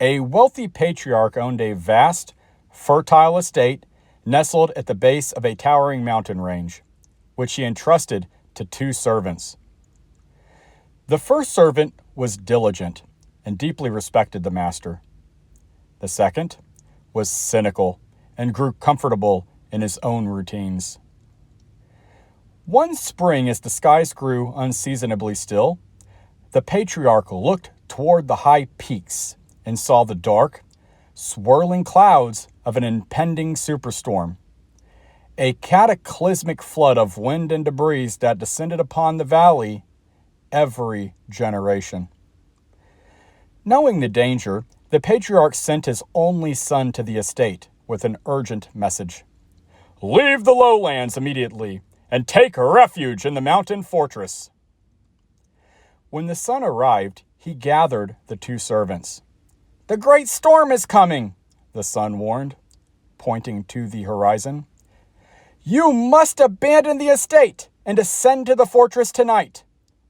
A wealthy patriarch owned a vast, fertile estate nestled at the base of a towering mountain range, which he entrusted to two servants. The first servant was diligent and deeply respected the master. The second was cynical and grew comfortable in his own routines. One spring, as the skies grew unseasonably still, the patriarch looked toward the high peaks and saw the dark, swirling clouds of an impending superstorm, a cataclysmic flood of wind and debris that descended upon the valley every generation. Knowing the danger, the patriarch sent his only son to the estate with an urgent message. "Leave the lowlands immediately and take refuge in the mountain fortress." When the son arrived, he gathered the two servants. "The great storm is coming," the son warned, pointing to the horizon. "You must abandon the estate and descend to the fortress tonight,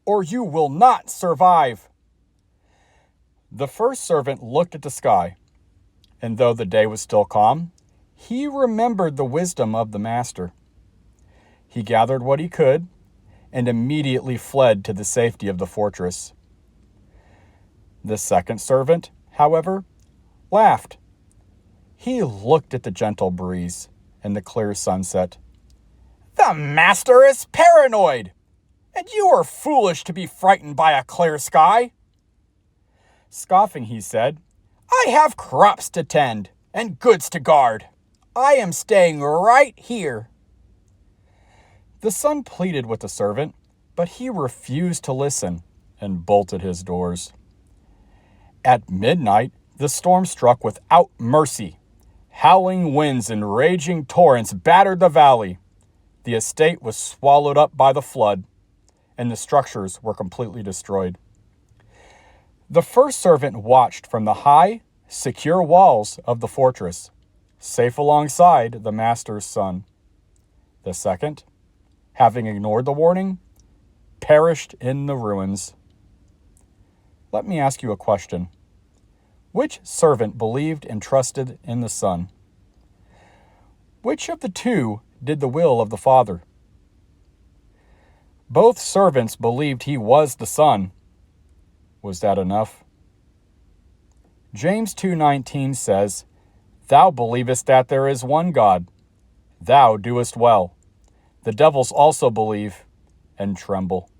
or you will not survive." The first servant looked at the sky, and though the day was still calm, he remembered the wisdom of the master. He gathered what he could and immediately fled to the safety of the fortress. The second servant, however, laughed. He looked at the gentle breeze and the clear sunset. "The master is paranoid, and you are foolish to be frightened by a clear sky." Scoffing, he said, "I have crops to tend and goods to guard. I am staying right here." The son pleaded with the servant, but he refused to listen and bolted his doors. At midnight, the storm struck without mercy. Howling winds and raging torrents battered the valley. The estate was swallowed up by the flood, and the structures were completely destroyed. The first servant watched from the high, secure walls of the fortress, safe alongside the master's son. The second, having ignored the warning, perished in the ruins. Let me ask you a question. Which servant believed and trusted in the Son? Which of the two did the will of the Father? Both servants believed he was the Son. Was that enough? James 2:19 says, "Thou believest that there is one God. Thou doest well. The devils also believe and tremble."